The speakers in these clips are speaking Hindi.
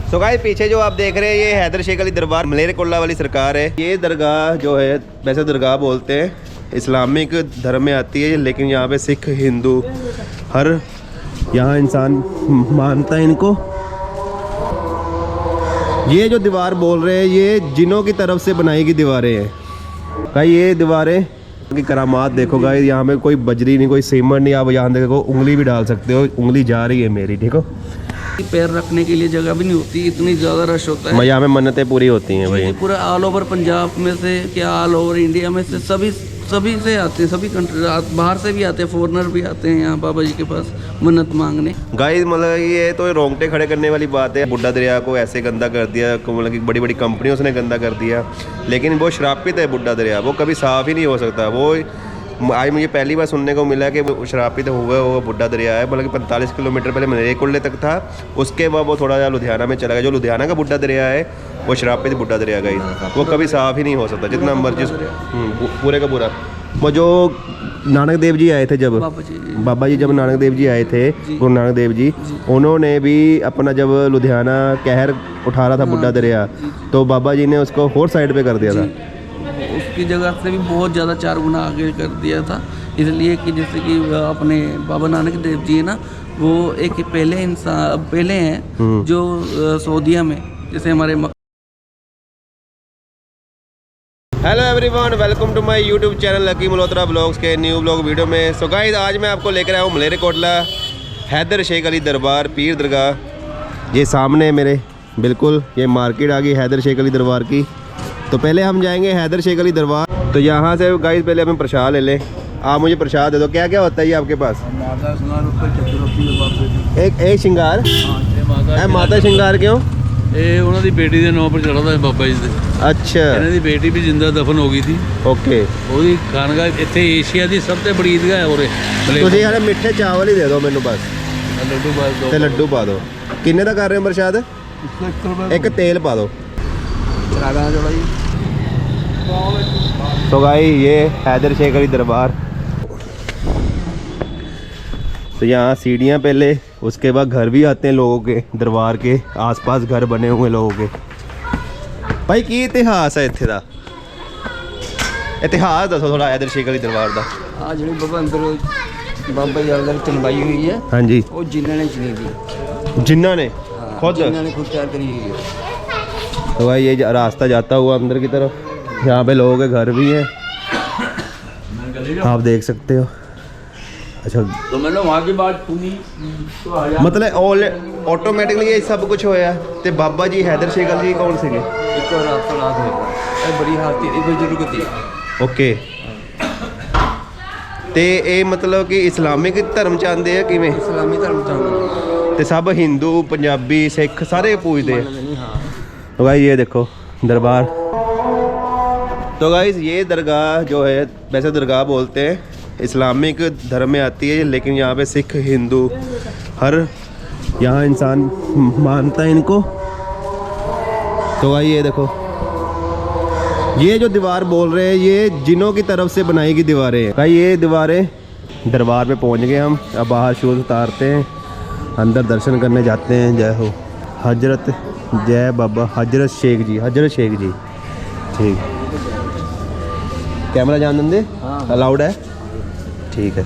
तो गाइस पीछे जो आप देख रहे हैं ये हैदर शेख अली दरबार मलेरकोटला वाली सरकार है। ये दरगाह जो है वैसे दरगाह बोलते हैं, इस्लामिक धर्म में आती है, लेकिन यहाँ पे सिख हिंदू हर यहाँ इंसान मानता है इनको। ये जो दीवार बोल रहे हैं ये जिनों की तरफ से बनाई गई दीवारें हैं भाई। ये दीवारें की करामात देखो गाइस, यहाँ पे कोई बजरी नहीं, कोई सीमेंट नहीं। आप यहाँ देखो उंगली भी डाल सकते हो, उंगली जा रही है मेरी, देखो। पैर रखने के लिए जगह भी नहीं होती, इतनी ज़्यादा रश होता है। यहाँ में मन्नतें पूरी होती हैं भाई। पूरा ऑल ओवर पंजाब में से क्या ऑल ओवर इंडिया में से सभी से आते हैं, सभी कंट्री बाहर से भी आते हैं, फॉरेनर भी आते हैं यहाँ बाबा जी के पास मन्नत मांगने। गाइस मतलब ये तो रोंगटे खड़े करने वाली बात है। बुड्ढा दरिया को ऐसे गंदा कर दिया, मतलब कि बड़ी बड़ी कंपनियों ने गंदा कर दिया, लेकिन वो श्रापित है बुड्ढा दरिया, वो कभी साफ़ ही नहीं हो सकता। वो आज मुझे पहली बार सुनने को मिला कि वो श्रापित हुआ वो बुड्ढा दरिया है। मतलब 45 किलोमीटर पहले मलेरकोटले तक था, उसके बाद वो थोड़ा लुधियाना में चला गया। जो लुधियाना का बुड्ढा दरिया है वो श्रापित बुड्ढा दरिया गाइस, वो कभी साफ़ ही नहीं हो सकता जितना मर्जी पूरे का पूरा। वो जो नानक देव जी आए थे जब बाबा जी जब नानक देव जी आए थे, गुरु नानक देव जी, उन्होंने भी अपना जब लुधियाना कहर उठा रहा था बुड्ढा दरिया, तो बाबा जी ने उसको फोर साइड पे कर दिया था। उसकी जगह से भी बहुत ज़्यादा 4 गुना आगे कर दिया था, इसलिए कि जैसे कि अपने बाबा नानक देव जी है ना, वो एक पहले हैं जो सऊदीया में, जैसे हमारे hello everyone, welcome to my YouTube channel Lucky Malhotra vlogs के न्यू ब्लॉग वीडियो में। सो गाइस आज मैं आपको लेकर आया हूँ मलेरकोटला हैदर शेख अली दरबार पीर दरगाह। ये सामने मेरे बिल्कुल ये मार्केट आ गई हैदर शेख अली दरबार की। तो पहले हम जाएंगे हैदर शेख अली दरबार। तो यहाँ से गाइस पहले हमें प्रसाद ले लें। आप मुझे प्रसाद दे दो। क्या क्या होता है ये आपके पास? एक श्रृंगार माता श्रृंगार क्यों? ਇਹ ਉਹਨਾਂ ਦੀ ਬੇਟੀ ਦੇ ਨਾਂ ਪਰ ਚੜ੍ਹਦਾ ਹੈ ਬਾਬਾ ਜੀ ਦੇ। ਅੱਛਾ, ਇਹਨਾਂ ਦੀ ਬੇਟੀ ਵੀ ਜਿੰਦਾ ਦਫਨ ਹੋ ਗਈ ਸੀ। ਓਕੇ। ਉਹਦੀ ਖਾਨਗਾਹ ਇੱਥੇ ਏਸ਼ੀਆ ਦੀ ਸਭ ਤੋਂ ਬੜੀ ਈਦਗਾਹ ਹੈ ਉਰੇ। ਤੁਸੀਂ ਯਾਰ ਮਿੱਠੇ ਚਾਵਲ ਹੀ ਦੇ ਦਿਓ ਮੈਨੂੰ ਬਸ, ਲੱਡੂ ਬਾਦ ਦੋ ਤੇ ਲੱਡੂ ਪਾ ਦਿਓ। ਕਿੰਨੇ ਦਾ ਕਰ ਰਹੇ ਹੋ ਪ੍ਰਸ਼ਾਦ? ਇੱਕ ਤੇਲ ਪਾ ਦਿਓ। तो भाई ये हैदर शेख अली दरबार। तो यहाँ सीढ़ियाँ पहले, उसके बाद घर भी आते हैं लोगों के, दरबार के आसपास घर बने हुए लोगों के। भाई की इतिहास है इत्थे दा? इतिहास दसो थोड़ा हैदर शेख अली दरबार दा। आज जी बाबा अंदर बाबा जी अंदर चनवाई हुई है। हाँ जी, वो जिन्ना ने चुनी थी, जिन्ना ने खुद तैयार करी हुई है। तो भाई ये रास्ता जाता हुआ अंदर की तरफ, यहाँ पे लोगों के घर भी हैं, आप देख सकते हो। अच्छा, तो मैंने वहाँ की बात सुनी तो मतलब ऑटोमेटिकली ये सब कुछ होया। ते बाबा जी हैदर शेख अली कौन से? एक और रात है बड़ी हालती है बुजुर्ग थी। ओके। ते ये मतलब कि इस्लामिक धर्म चाहते हैं किवें? इस्लामी धर्म चाहते ते सब हिंदू पंजाबी सिख सारे पूजते हैं। हाँ। तो भाई ये देखो दरबार। तो गाइस ये दरगाह जो है वैसे दरगाह बोलते हैं, इस्लामिक धर्म में आती है, लेकिन यहाँ पे सिख हिंदू हर यहाँ इंसान मानता है इनको। तो भाई ये देखो, ये जो दीवार बोल रहे हैं ये जिनों की तरफ से बनाई गई दीवारें हैं भाई। ये दीवारें दरबार में पहुँच गए हम। अब बाहर शूज़ उतारते हैं, अंदर दर्शन करने जाते हैं। जय हो हजरत, जय बाबा हजरत शेख जी, हजरत शेख जी। ठीक, कैमरा जान देंगे? अलाउड है? ठीक है।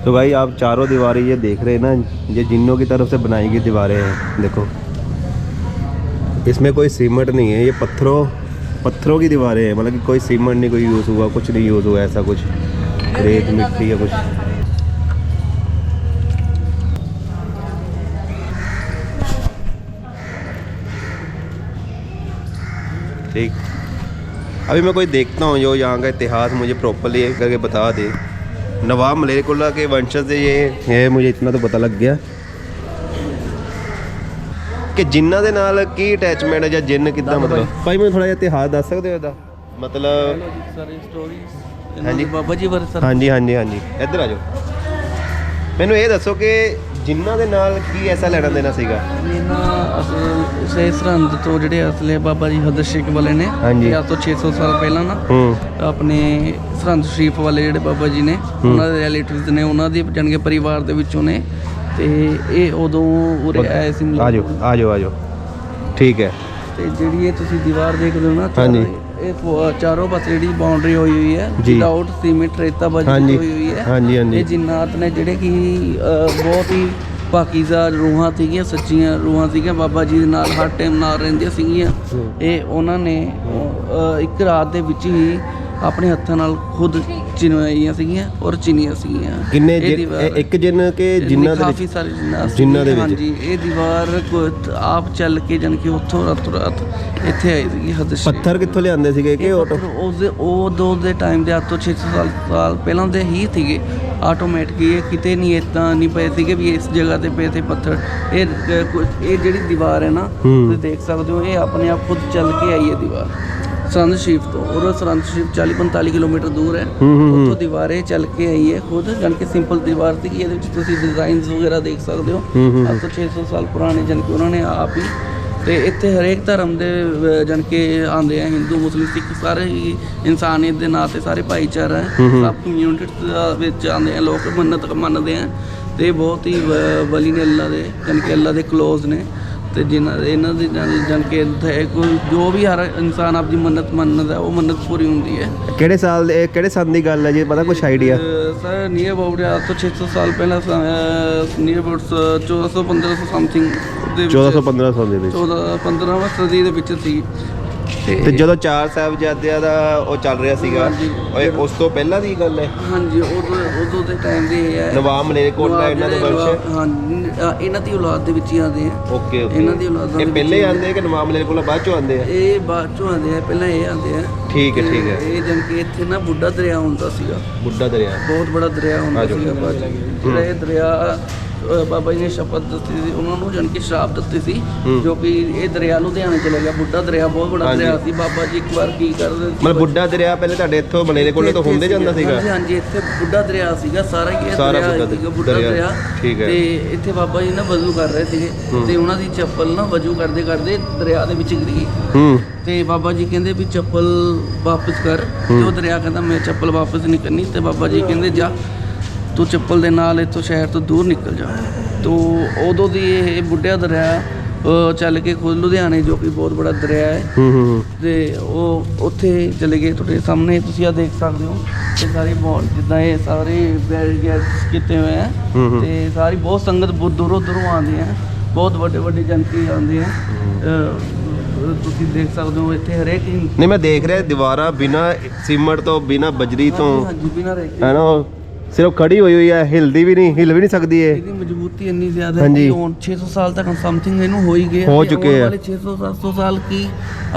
तो भाई आप चारों दीवारें ये देख रहे हैं ना, ये जिन्नों की तरफ से बनाई गई दीवारें हैं। देखो इसमें कोई सीमेंट नहीं है, ये पत्थरों की दीवारें हैं। मतलब कि कोई सीमेंट नहीं कोई यूज़ हुआ, कुछ नहीं यूज़ हुआ ऐसा कुछ, रेत मिट्टी या कुछ। ठीक, अभी मैं कोई देखता हूँ जो यहाँ का इतिहास मुझे प्रॉपरली करके बता दे। नवाब मलेरकोटला के वंशज से ये है, मुझे इतना तो पता लग गया कि जिन्ना दे नाल की अटैचमेंट है, या जिन्न कितना मतलब। भाई मैं थोड़ा जिहा इतिहास दस सकते हो? ਮਤਲਬ ਸਾਰੀ ਸਟੋਰੀਜ਼ ਹਾਂਜੀ। ਬਾਬਾ ਜੀ ਬਾਰੇ ਸਰ ਹਾਂਜੀ ਹਾਂਜੀ ਹਾਂਜੀ ਇੱਧਰ ਆ ਜਾਓ। ਮੈਨੂੰ ਇਹ ਦੱਸੋ ਕਿ ਜਿਨ੍ਹਾਂ ਦੇ ਨਾਲ ਕੀ ਐਸਾ ਲੈਣਾ ਦੇਣਾ ਸੀਗਾ? ਇਹਨਾਂ ਅਸਲ ਸੇ ਸਰਹੰਦ ਤੋਂ ਜਿਹੜੇ ਅਸਲੇ ਬਾਬਾ ਜੀ ਹਦਰ ਸ਼ੇਖ ਵਾਲੇ ਨੇ, ਹਾਂਜੀ। ਇਹ ਅੱਜ ਤੋਂ 600 ਸਾਲ ਪਹਿਲਾਂ ਨਾ ਆਪਣੇ ਸਰਹੰਦ ਸ਼ਰੀਫ ਵਾਲੇ ਜਿਹੜੇ ਬਾਬਾ ਜੀ ਨੇ, ਉਹਨਾਂ ਦੇ ਰਿਲੇਟਿਵਸ ਨੇ, ਉਹਨਾਂ ਦੇ ਜਾਣਗੇ ਪਰਿਵਾਰ ਦੇ ਵਿੱਚੋਂ ਨੇ, ਤੇ ਇਹ ਉਦੋਂ ਉਰੇ ਆਏ ਸੀ। ਆ ਜਾਓ ਆ ਜਾਓ ਆ ਜਾਓ, ਠੀਕ ਹੈ। ਤੇ ਜਿਹੜੀ ਇਹ ਤੁਸੀਂ ਦੀਵਾਰ ਦੇਖਦੇ ਹੋ ਨਾ, ਹਾਂਜੀ। ਇਹ ਚਾਰੋਂ ਪਾਸੇ ਜਿਹੜੀ ਬਾਉਂਡਰੀ ਹੋਈ ਹੋਈ ਹੈ ਜੀ। ਵਿਦਆਊਟ ਸੀਮੈਂਟ ਰੇਤਾ ਬਾਜੀ ਹਾਂਜੀ। ਹੋਈ ਹੋਈ ਹੈ। ਹਾਂਜੀ ਹਾਂਜੀ ਇਹ ਜਿੰਨਾਤ ਨੇ ਜਿਹੜੇ ਕਿ ਬਹੁਤ ਹੀ ਪਾਕੀਜ਼ਾ ਰੂਹਾਂ ਸੀਗੀਆਂ, ਸੱਚੀਆਂ ਰੂਹਾਂ ਸੀਗੀਆਂ, ਬਾਬਾ ਜੀ ਦੇ ਨਾਲ ਹਰ ਟਾਈਮ ਨਾਲ ਰਹਿੰਦੀਆਂ ਸੀਗੀਆਂ। ਇਹ ਉਹਨਾਂ ਨੇ ਇੱਕ ਰਾਤ ਦੇ ਵਿੱਚ ਹੀ ਆਪਣੇ ਹੱਥਾਂ ਨਾਲ ਖੁਦ ਚਿਣਵਾਈਆਂ ਸੀਗੀਆਂ ਔਰ ਚਿਣੀਆਂ ਸੀਗੀਆਂ। ਕਿੰਨੇ ਇਹ ਦੀਵਾਰ- ਇੱਕ ਜਿੰਨ ਕੇ ਜਿਨ੍ਹਾਂ ਦੇ ਕਾਫੀ ਵਿੱਚ? ਸਾਰੇ ਜਿੰਨਾਂ ਜਿਨ੍ਹਾਂ ਦੇ ਵਿੱਚ? ਹਾਂਜੀ, ਇਹ ਦੀਵਾਰ ਆਪ ਚੱਲ ਕੇ ਜਾਣੀ ਕਿ ਉੱਥੋਂ ਰਾਤੋਂ ਰਾਤ ਇੱਥੇ ਆਈ ਸੀਗੀ ਹਦ ਸ਼ਰੀਫ। ਪੱਥਰ ਕਿੱਥੋਂ ਲਿਆਂਦੇ ਸੀਗੇ ਕਿ ਆਟੋ? ਉਦੋਂ ਦੇ ਟਾਈਮ ਦੇ ਅੱਜ ਤੋਂ 600 ਸਾਲ ਪਹਿਲਾਂ ਦੇ ਹੀ ਸੀਗੇ। ਆਟੋਮੈਟਿਕ ਇਹ ਕਿਤੇ ਨਹੀਂ ਇੱਦਾਂ ਨਹੀਂ ਪਏ ਸੀਗੇ ਵੀ ਇਸ ਜਗ੍ਹਾ ਤੇ ਪਏ ਤੇ ਪੱਥਰ। ਇਹ ਜਿਹੜੀ ਦੀਵਾਰ ਹੈ ਨਾ, ਤੁਸੀਂ ਦੇਖ ਸਕਦੇ ਹੋ, ਇਹ ਆਪਣੇ ਆਪ ਖੁਦ ਚੱਲ ਕੇ ਆਈ ਹੈ ਦੀਵਾਰ ਸਰਹੰਦ ਸ਼ਰੀਫ ਤੋਂ। ਔਰ ਸਰਹੰਦ ਸ਼ਰੀਫ 40-45 ਕਿਲੋਮੀਟਰ ਦੂਰ ਹੈ। ਉੱਥੋਂ ਦੀਵਾਰ ਇਹ ਚੱਲ ਕੇ ਆਈ ਹੈ ਖੁਦ, ਜਾਣੀ ਕਿ ਸਿੰਪਲ ਦੀਵਾਰ ਸੀ। ਇਹਦੇ ਵਿੱਚ ਤੁਸੀਂ ਡਿਜ਼ਾਈਨਸ ਵਗੈਰਾ ਦੇਖ ਸਕਦੇ ਹੋ। ਅੱਜ ਤੋਂ 600 ਸਾਲ ਪੁਰਾਣੇ, ਜਾਣੀ ਕਿ ਉਹਨਾਂ ਨੇ ਆਪ ਹੀ। ਤੇ ਇੱਥੇ ਹਰੇਕ ਧਰਮ ਦੇ ਜਾਣੀ ਕਿ ਆਉਂਦੇ ਆ, ਹਿੰਦੂ ਮੁਸਲਿਮ ਸਿੱਖ ਸਾਰੇ ਹੀ ਇਨਸਾਨੀਅਤ ਦੇ ਨਾਂ 'ਤੇ ਸਾਰੇ ਭਾਈਚਾਰਾ ਹੈ। ਸਭ ਕਮਿਊਨਿਟੀ ਵਿੱਚ ਆਉਂਦੇ ਆ ਲੋਕ, ਮੰਨਤ ਮੰਨਦੇ ਆ। ਤੇ ਬਹੁਤ ਹੀ ਵਲੀ ਨੇ ਅੱਲਾ ਦੇ, ਜਾਣੀ ਕਿ ਅੱਲਾ ਦੇ ਕਲੋਜ਼ ਨੇ। ਤੇ ਇਹਨਾਂ ਦੀ ਜਾਣੀ ਕਿ ਕੋਈ ਜੋ ਵੀ ਹਰ ਇਨਸਾਨ ਆਪਦੀ ਮੰਨਤ ਮੰਨਦਾ, ਉਹ ਮੰਨਤ ਪੂਰੀ ਹੁੰਦੀ ਹੈ। ਕਿਹੜੇ ਸਾਲ ਦੇ, ਕਿਹੜੇ ਸੰਨ ਦੀ ਗੱਲ ਹੈ ਜੀ, ਪਤਾ ਕੁਛ ਆਈਡੀਆ? ਸਰ ਨੀਅਰ ਅਬਾਊਟ ਅੱਜ ਤੋਂ 600 ਸਾਲ ਪਹਿਲਾਂ, ਨੀਅਰ ਅਬਾਊਟ 1400-1500 ਸਮਥਿੰਗ ਦੇ ਵਿੱਚ, 1400-1500 ਦੇ ਵਿੱਚ। 14-15ਵੀਂ ਸਦੀ ਦੇ ਵਿੱਚ ਸੀ। ਤੇ ਜਦੋਂ ਚਾਰ ਸਾਹਿਬਜ਼ਾਦਿਆਂ ਦਾ ਉਹ ਚੱਲ ਰਿਹਾ ਸੀਗਾ, ਹਾਂਜੀ। ਓਏ ਉਸ ਤੋਂ ਪਹਿਲਾਂ ਦੀ ਗੱਲ ਹੈ? ਹਾਂਜੀ, ਉਦੋਂ ਦੇ ਟਾਈਮ ਦੇ ਇਹ ਹੈ। ਨਵਾਬ ਮਲੇਰਕੋਟਲਾ ਇਹਨਾਂ ਦੇ ਵੰਸ਼? ਹਾਂਜੀ, ਇਹਨਾਂ ਦੀ ਔਲਾਦ ਦੇ ਵਿੱਚ ਹੀ ਆਉਂਦੇ ਆ। Okay okay. ਇਹਨਾਂ ਦੀ ਔਲਾਦ ਇਹ ਪਹਿਲੇ ਆਉਂਦੇ ਆ ਕਿ ਨਵਾਬ ਮਲੇਰਕੋਟਲਾ ਬਾਅਦ ਚੋਂ ਆਉਂਦੇ ਆ? ਇਹ ਬਾਅਦ ਚੋਂ ਆਉਂਦੇ ਆ, ਪਹਿਲਾਂ ਇਹ ਆਉਂਦੇ ਆ। ਠੀਕ ਹੈ ਠੀਕ ਹੈ। ਇਹ ਜਾਣੀ ਕਿ ਇੱਥੇ ਨਾ ਬੁੱਢਾ ਦਰਿਆ ਹੁੰਦਾ ਸੀਗਾ, ਬੁੱਢਾ ਦਰਿਆ ਬਹੁਤ ਬੜਾ ਦਰਿਆ ਹੁੰਦਾ ਆਜੋ। ਸੀਗਾ ਬਾਜੀ। ਜਿਹੜਾ ਇਹ ਦਰਿਆ ਬਾਬਾ ਜੀ ਨੇ ਸ਼ਪਥ ਦਿੱਤੀ ਸੀ ਉਹਨਾਂ ਨੂੰ, ਜਾਣੀ ਕਿ ਸ਼ਰਾਪ ਦਿੱਤੀ ਸੀ, ਜੋ ਕਿ ਇਹ ਦਰਿਆ ਲੁਧਿਆਣੇ ਚਲੇ ਗਿਆ। ਬੁੱਢਾ ਦਰਿਆ ਬਹੁਤ ਬੜਾ ਦਰਿਆ ਸੀ। ਬਾਬਾ ਜੀ ਇੱਕ ਵਾਰ ਕੀ ਕਰਦੇ ਸੀ, ਮਤਲਬ ਬੁੱਢਾ ਦਰਿਆ ਪਹਿਲੇ ਤੁਹਾਡੇ ਇੱਥੋਂ ਮਲੇਰਕੋਟਲੇ ਤੋਂ ਹੁੰਦੇ ਜਾਂਦਾ ਸੀਗਾ? ਹਾਂਜੀ ਹਾਂਜੀ, ਇੱਥੇ ਬੁੱਢਾ ਦਰਿਆ ਸੀਗਾ ਸਾਰਾ ਹੀ। ਇਹ ਸਾਰਾ ਦਰਿਆ ਬੁੱਢਾ ਸੀਗਾ, ਬੁੱਢਾ ਦਰਿਆ। ਦਰਿਆ। ਠੀਕ ਹੈ। ਤੇ ਇੱਥੇ ਬਾਬਾ ਜੀ ਨਾ ਵਜ਼ੂ ਕਰ ਰਹੇ ਸੀਗੇ, ਤੇ ਉਹਨਾਂ ਦੀ ਚੱਪਲ ਨਾ ਵਜ਼ੂ ਕਰਦੇ ਕਰਦੇ ਦਰਿਆ ਦੇ ਵਿੱਚ ਗਿਰ ਗਈ। ਤੇ ਬਾਬਾ ਜੀ ਕਹਿੰਦੇ ਵੀ ਚੱਪਲ ਵਾਪਸ ਕਰ। ਤੇ ਉਹ ਦਰਿਆ ਕਹਿੰਦਾ ਮੈਂ ਚੱਪਲ ਵਾਪਸ ਨਹੀਂ ਕਰਨੀ। ਤੇ ਬਾਬਾ ਜੀ ਕਹਿੰਦੇ ਜਾ ਤੂੰ ਚੱਪਲ ਦੇ ਨਾਲ ਇੱਥੋਂ ਸ਼ਹਿਰ ਤੋਂ ਦੂਰ ਨਿਕਲ ਜਾ। ਤੋ ਉਦੋਂ ਦੀ ਇਹ ਬੁੱਢਾ ਦਰਿਆ ਚੱਲ ਕੇ ਖੁਦ ਲੁਧਿਆਣੇ, ਜੋ ਕਿ ਬਹੁਤ ਬੜਾ ਦਰਿਆ ਹੈ, ਤੇ ਉਹ ਉੱਥੇ ਚਲੇ ਗਏ। ਤੁਹਾਡੇ ਸਾਹਮਣੇ ਤੁਸੀਂ ਆ ਦੇਖ ਸਕਦੇ ਹੋ, ਤੇ ਸਾਰੀ ਜਿੱਦਾਂ ਇਹ ਸਾਰੇ ਬੈਰੀਕੇਡਸ ਕੀਤੇ ਹੋਏ ਆ। ਤੇ ਸਾਰੀ ਬਹੁਤ ਸੰਗਤ ਬਹੁਤ ਦੂਰੋਂ ਦੂਰੋਂ ਆਉਂਦੀ ਹੈ, ਬਹੁਤ ਵੱਡੇ ਵੱਡੇ ਜਨਕੀ ਆਉਂਦੇ ਆ। ਤੁਸੀਂ ਦੇਖ ਸਕਦੇ ਹੋ ਇੱਥੇ ਹਰੇਕ ਨਹੀਂ, ਮੈਂ ਦੇਖ ਰਿਹਾ ਦੀਵਾਰਾਂ ਬਿਨਾ ਸੀਮੈਂਟ ਤੋਂ, ਬਿਨਾ ਬਜਰੀ ਤੋਂ, ਹਾਂਜੀ ਬਿਨਾਂ ਰੇਤੇ ਹੈ ਨਾ, ਉਹ ਸਿਰਫ ਖੜੀ ਹੋਈ ਹੋਈ ਹੈ, ਹਿਲਦੀ ਵੀ ਨਹੀਂ, ਹਿਲ ਵੀ ਨਹੀਂ ਸਕਦੀ ਇਹ। ਇਹਦੀ ਮਜ਼ਬੂਤੀ ਇੰਨੀ ਜ਼ਿਆਦਾ ਹੈ ਹਾਂਜੀ। ਕਿ ਹੁਣ 600 ਸਾਲ ਤੱਕ ਸਮਥਿੰਗ ਇਹਨੂੰ ਹੋ ਹੀ ਗਿਆ। ਹੋ ਤੇ ਚੁੱਕੇ ਆਉਣ ਆ। ਵਾਲੇ 600-700 ਸਾਲ ਕੀ।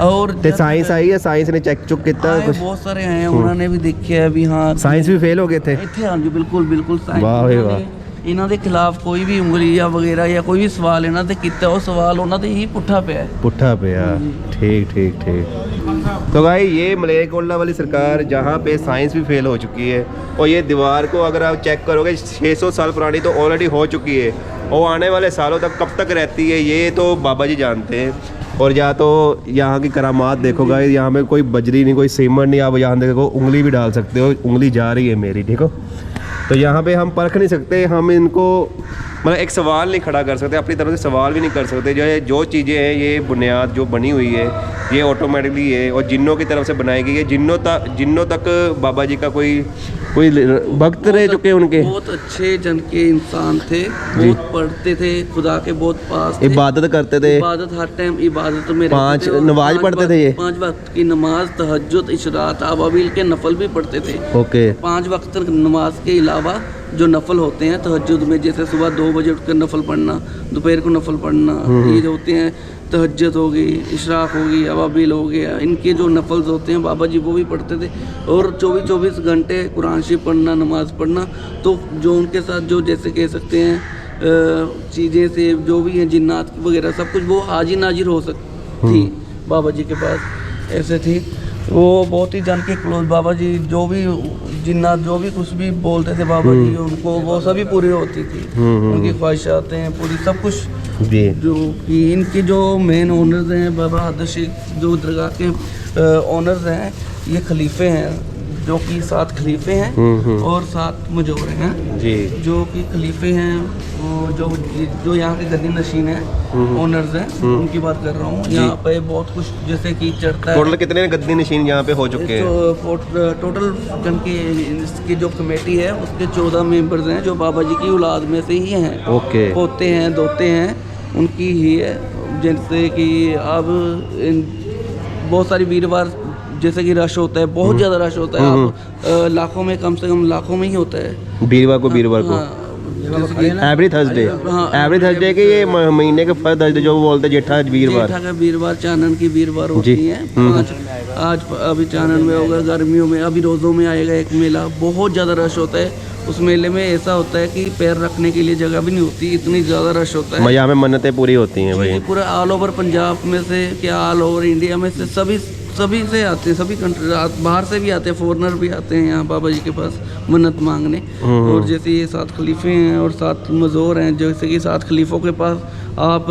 ਔਰ ਤੇ ਸਾਇੰਸ ਆਈ ਹੈ, ਸਾਇੰਸ ਨੇ ਚੈੱਕ ਚੁੱਕ ਕੀਤਾ ਆਏ ਕੁਝ? ਬਹੁਤ ਸਾਰੇ ਆਏ ਆ, ਉਹਨਾਂ ਨੇ ਵੀ ਦੇਖਿਆ ਵੀ ਹਾਂ ਸਾਇੰਸ ਵੀ ਫੇਲ ਹੋ ਗਏ ਇੱਥੇ? ਇੱਥੇ ਹਾਂਜੀ ਬਿਲਕੁਲ ਬਿਲਕੁਲ ਸਾਇੰਸ। ਵਾਹ ਬਈ ਵਾਹ। ਇਹਨਾਂ ਦੇ ਖਿਲਾਫ ਕੋਈ ਵੀ ਉਂਗਲੀ ਜਾਂ ਵਗੈਰਾ ਜਾਂ ਕੋਈ ਵੀ ਸਵਾਲ ਇਹਨਾਂ ਤੇ ਕੀਤਾ, ਉਹ ਸਵਾਲ ਉਹਨਾਂ ਤੇ ਹੀ ਪੁੱਠਾ ਪਿਆ ਹੈ। पुट्ठा पे यार। ठीक ठीक ठीक। तो भाई ये मलेरकोटला वाली सरकार जहाँ पे साइंस भी फेल हो चुकी है, और ये दीवार को अगर आप चेक करोगे 600 साल पुरानी तो ऑलरेडी हो चुकी है, और आने वाले सालों तक कब तक रहती है ये तो बाबा जी जानते हैं। और या तो यहाँ की करामात देखो गाइस, यहाँ पे कोई बजरी नहीं, कोई सीमेंट नहीं, आप यहाँ देखो उंगली भी डाल सकते हो, उंगली जा रही है मेरी, ठीक हो। तो यहाँ पे हम परख नहीं सकते, हम इनको मतलब एक सवाल नहीं खड़ा कर सकते, अपनी तरफ से सवाल भी नहीं कर सकते। जो चीज़ें हैं, ये बुनियाद जो बनी हुई है, ये ऑटोमेटिकली है और जिन्नों की तरफ से बनाई गई है। जिन्नों तक बाबा जी का कोई भक्त रह चुके हैं उनके। बहुत अच्छे जन के इंसान थे, बहुत पढ़ते थे, खुदा के बहुत पास थे, इबादत करते थे, इबादत हर टाइम इबादत में 5 नमाज पढ़ते थे ये, 5 वक्त की नमाज, तहज्जुद, इशरात, अवाबिल के नफल भी पढ़ते थे। ओके। 5 वक्त नमाज के अलावा जो नफल होते हैं तहज्जुद में, जैसे सुबह 2 बजे उठकर नफल पढ़ना, दोपहर को नफल पढ़ना, ये जो होते हैं तहज्जुद हो गई, इशराक हो गई, अवाबिल हो गया, इनके जो नफल्स होते हैं बाबा जी वो भी पढ़ते थे। और 24-24 घंटे कुरान शरीफ पढ़ना, नमाज पढ़ना। तो जो उनके साथ जो जैसे कह सकते हैं चीज़ें से जो भी हैं जिन्नात वगैरह सब कुछ वो हाजिर नाजिर हो सकती थी बाबा जी के पास, ऐसे थी। वो बहुत ही जान के क्लोज बाबा जी, जो भी जिन्नात जो भी कुछ भी बोलते थे बाबा जी उनको, वो सभी पूरी होती थी। उनकी ख्वाहिशातें हैं पूरी, सब कुछ जी जो कि इनके जो मेन ओनर्स हैं बाबा हादर शेख जो दरगाह के ओनर्स हैं, ये खलीफे हैं जो कि 7 खलीफे हैं और 7 मुजोर हैं जी जो कि खलीफे हैं, वो जो यहाँ के गद्दी नशीन हैं, ओनर्स हैं, उनकी बात कर रहा हूँ। यहाँ पे बहुत कुछ जैसे कि चढ़ता है। टोटल कितने गद्दी नशीन यहाँ पे हो चुके हैं? तो टोटल जन की इसकी जो कमेटी है उसके 14 मेंबर्स हैं जो बाबा जी की औलाद में से ही हैं। ओके पोते हैं, दोते हैं, उनकी ही है। जैसे कि अब बहुत सारी वीरवार जैसे कि रश होता है, बहुत ज़्यादा रश होता है। अब लाखों में, कम से कम लाखों में ही होता है वीरवार को एवरी थर्सडे एवरी थर्सडे के ये महीने के फर्स्ट थर्सडे जो बोलते हैं जेठा वीरवार। जेठा का वीरवार, चानन की वीरवार होती है 5। आज अभी चानन में होगा, गर्मियों में अभी रोज़ों में आएगा एक मेला, बहुत ज़्यादा रश होता है। उस मेले में ऐसा होता है कि पैर रखने के लिए जगह भी नहीं होती, इतनी ज़्यादा रश होता है। यहाँ में मन्नतें पूरी होती हैं भाई। पूरा ऑल ओवर पंजाब में से क्या ऑल ओवर इंडिया में से सभी से आते हैं, सभी कंट्री बाहर से भी आते हैं, फॉरेनर भी आते हैं यहाँ बाबा जी के पास मन्नत मांगने। और जैसे ये 7 खलीफे हैं और 7 मज़ोर हैं, जैसे कि 7 खलीफों के पास आप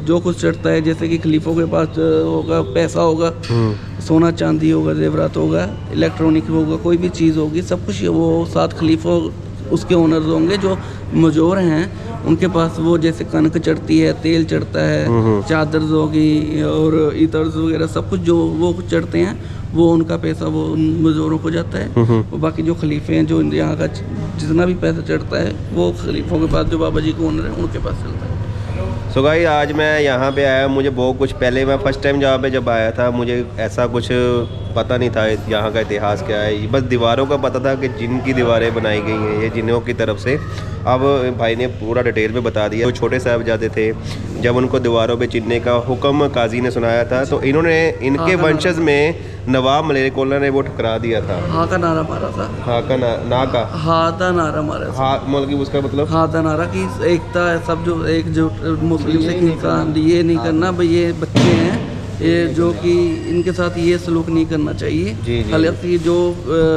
जो कुछ चढ़ता है, जैसे कि खलीफों के पास होगा पैसा होगा, सोना चांदी होगा, जेवरात होगा, इलेक्ट्रॉनिक होगा, कोई भी चीज़ होगी, सब कुछ वो 7 खलीफों उसके ओनर्स होंगे। जो मजोर हैं उनके पास वो जैसे कनक चढ़ती है, तेल चढ़ता है, चादर होगी और इतर्स वगैरह सब कुछ जो वो चढ़ते हैं, वो उनका पैसा वो उन मजदूरों को जाता है। और बाकी जो खलीफे हैं, जो यहाँ का जितना भी पैसा चढ़ता है, वो खलीफों के पास जो बाबा जी के ओनर हैं उनके पास चलता है। सो गाइस आज मैं यहाँ पे आया, मुझे बहुत कुछ पहले मैं फर्स्ट टाइम जहाँ पे जब आया था मुझे ऐसा कुछ पता नहीं था यहाँ का इतिहास क्या है। बस दीवारों का पता था कि जिनकी दीवारें बनाई गई हैं ये जिन्हों की तरफ से। अब भाई ने पूरा डिटेल में बता दिया। जो छोटे साहबजादे थे जब उनको दीवारों पे चिन्हने का हुक्म काजी ने सुनाया था तो इन्होंने इनके वंशज में नवाब मलेरकोला ने वो ठुकरा दिया था। हाँ का नारा मारा था। हाँ का ना का हाथा नारा मारा था। हाँ मतलब कि उसका मतलब हाथा नारा की एकता है, सब जो एकजुट मुस्लिम से इंसान ये नहीं करना भाई, ये बच्चे हैं ये जो कि इनके साथ ये सलूक नहीं करना चाहिए। हालांकि जो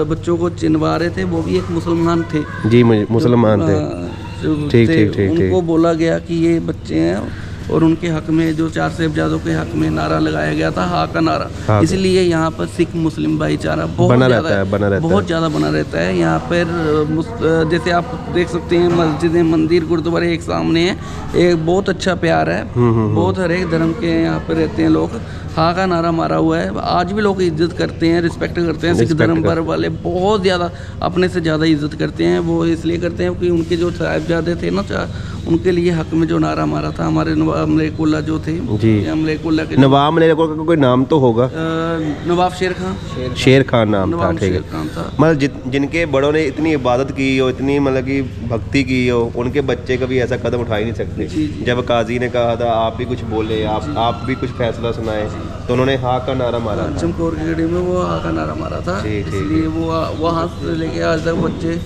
बच्चों को चिन्हवा रहे थे वो भी एक मुसलमान थे। जी मुसलमान थे। ठीक। उनको बोला गया कि ये बच्चे हैं और उनके हक में जो 4 साहिबजादों के हक में नारा लगाया गया था, हा का नारा। इसलिए यहाँ पर सिख मुस्लिम भाईचारा बहुत ज़्यादा बना रहता है। यहाँ पर जैसे आप देख सकते हैं मस्जिदें, मंदिर, गुरुद्वारे एक सामने है, एक बहुत अच्छा प्यार है। बहुत हर एक धर्म के यहाँ पर रहते हैं लोग। हा का नारा मारा हुआ है, आज भी लोग इज्जत करते हैं, रिस्पेक्ट करते हैं। सिख धर्म पर वाले बहुत ज़्यादा, अपने से ज़्यादा इज्जत करते हैं। वो इसलिए करते हैं कि उनके जो साहिबजादे थे ना, उनके लिए हक में जो नारा मारा था हमारे नवाब मलेरकोला जो थे जी, मलेरकोला के नवाब मलेरकोला का कोई नाम तो होगा। नवाब शेर खान नाम था। ठीक है। मतलब जिनके बड़ों ने इतनी इबादत की हो, इतनी मतलब कि भक्ति की हो, उनके बच्चे कभी ऐसा कदम उठा ही नहीं सकते। जब काजी ने कहा था आप भी कुछ बोले, आप भी कुछ फैसला सुनाए, तो उन्होंने हाँ का नारा मारा। चमकौर की गढ़ी में वो हाँ का नारा मारा था, इसलिए वो वहाँ से लेके आज तक बच्चे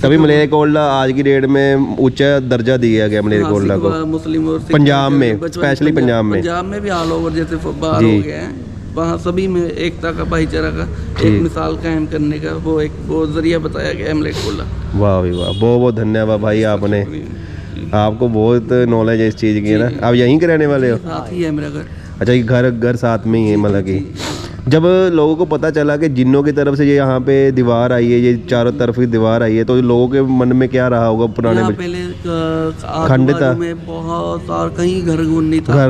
तभी मलेरकोला आज की डेट में ऊंचा दर्जा दिया गया मलेरकोला को। मुस्लिम और पंजाब में, स्पेशली पंजाब में भी ऑल ओवर जैसे बाहर हो गए हैं, वहाँ सभी में एकता का, भाईचारा का एक मिसाल कायम करने का वो एक जरिया बताया गया है मलेरकोला। वाह भाई वाह, बहुत बहुत धन्यवाद भाई, आपने आपको बहुत नॉलेज है इस चीज़ की, है ना। आप यहीं के रहने वाले हो? साथ ही है मेरा घर। अच्छा, ये घर साथ में ही है। मतलब कि जब लोगों को पता चला कि जिन्नों की तरफ से ये यहाँ पे दीवार आई है, ये चारों तरफ की दीवार आई है, तो लोगों के मन में क्या रहा होगा? पुराने पहले खंड था में बहुत और कहीं घर नहीं था।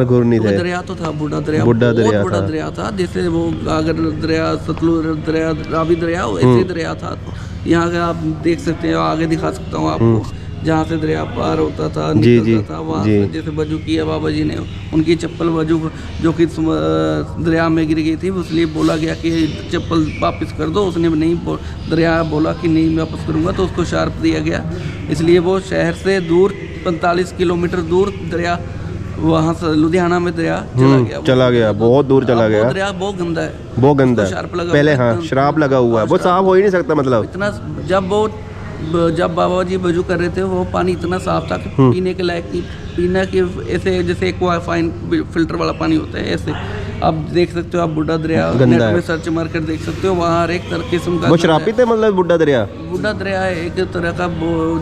दरिया तो था, बुढ़ा दरिया था। जैसे वो गागर दरिया, सतलुज दरिया, रावी दरिया, ऐसे दरिया था। यहाँ का आप देख सकते हैं, आगे दिखा सकता हूँ आपको, जहाँ से दरिया पार होता था, निकलता था, वहाँ से जैसे वजू किया बाबा जी ने, उनकी चप्पल वजू जो कि दरिया में गिर गई थी, इसलिए बोला गया कि चप्पल वापस कर दो। उसने नहीं, दरिया बोला कि नहीं मैं वापस करूँगा, तो उसको शार्प दिया गया। इसलिए वो शहर से दूर 45 किलोमीटर दूर दरिया, वहाँ से लुधियाना में दरिया चला गया, बहुत दूर चला गया। दरिया बहुत गंदा है, बहुत गंदा शार्प लगा पहले। हाँ, शराब लगा हुआ है, वो साफ हो ही नहीं सकता। मतलब इतना, जब बाबा जी वजू कर रहे थे वो पानी इतना साफ था कि पीने के लायक, पीना के ऐसे जैसे एक्वा फाइन फिल्टर वाला पानी होता है, ऐसे आप देख सकते हो, आप बुड्ढा दरिया गंदा नेट है। में सर्च मार कर देख सकते हो, वहाँ हर एक किस्म का वो गंदा शराबी थे मतलब बुड्ढा दरिया? है। बुड्ढा दरिया है एक तरह का,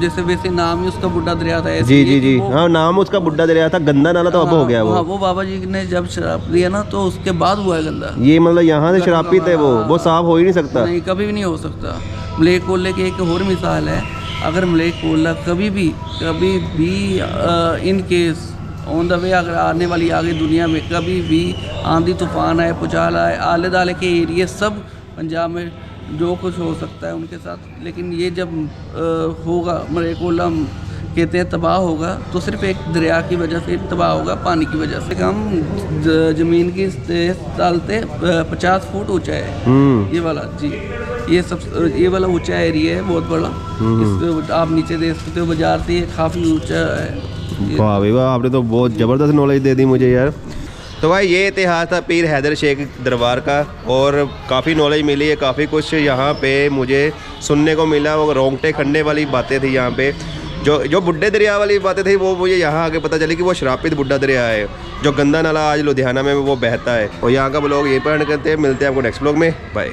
जैसे वैसे नाम ही उसका बुड्ढा दरिया था, ऐसे जी ही जी है कि जी, वो- हाँ नाम उसका बुड्ढा दरिया था, गंदा नाला तो अब हो गया हाँ, वो। वो बाबा जी ने जब शराब दिया ना तो उसके बाद हुआ है गंदा। ये मतलब यहाँ से शराब पीते वो साफ हो ही नहीं सकता। नहीं, कभी भी नहीं हो सकता। मलेक कोल्ले की एक और मिसाल है, अगर मलेक कोल्ला कभी भी in case on the way अगर आने वाली आगे दुनिया में कभी भी आंधी तूफान आए, भूचाल आए, आले दाले के एरिए सब पंजाब में जो कुछ हो सकता है उनके साथ, लेकिन ये जब होगा मलेक कोल्ला कहते हैं तबाह होगा तो सिर्फ एक दरिया की वजह से तबाह होगा, पानी की वजह से। हम ज़मीन की डालते 50 फुट ऊंचा है ये वाला जी, ये वाला ऊंचा एरिया है बहुत बड़ा। इस आप नीचे देख सकते हो बाजार से, ये काफ़ी ऊंचा है। वाह भाई वाह, आपने तो बहुत ज़बरदस्त नॉलेज दे दी मुझे यार। तो भाई ये इतिहास था पीर हैदर शेख दरबार का, और काफ़ी नॉलेज मिली है, काफ़ी कुछ यहाँ पे मुझे सुनने को मिला। वो रोंगटे खंडे वाली बातें थी यहाँ पे, जो बुड्ढे दरिया वाली बातें थी वो मुझे यहाँ आके पता चली कि वो श्रापित बुड्ढा दरिया है, जो गंदा नाला आज लुधियाना में वो बहता है। और यहाँ का ब्लॉग यहीं पर एंड करते हैं, मिलते हैं आपको नेक्स्ट ब्लॉग में, बाय।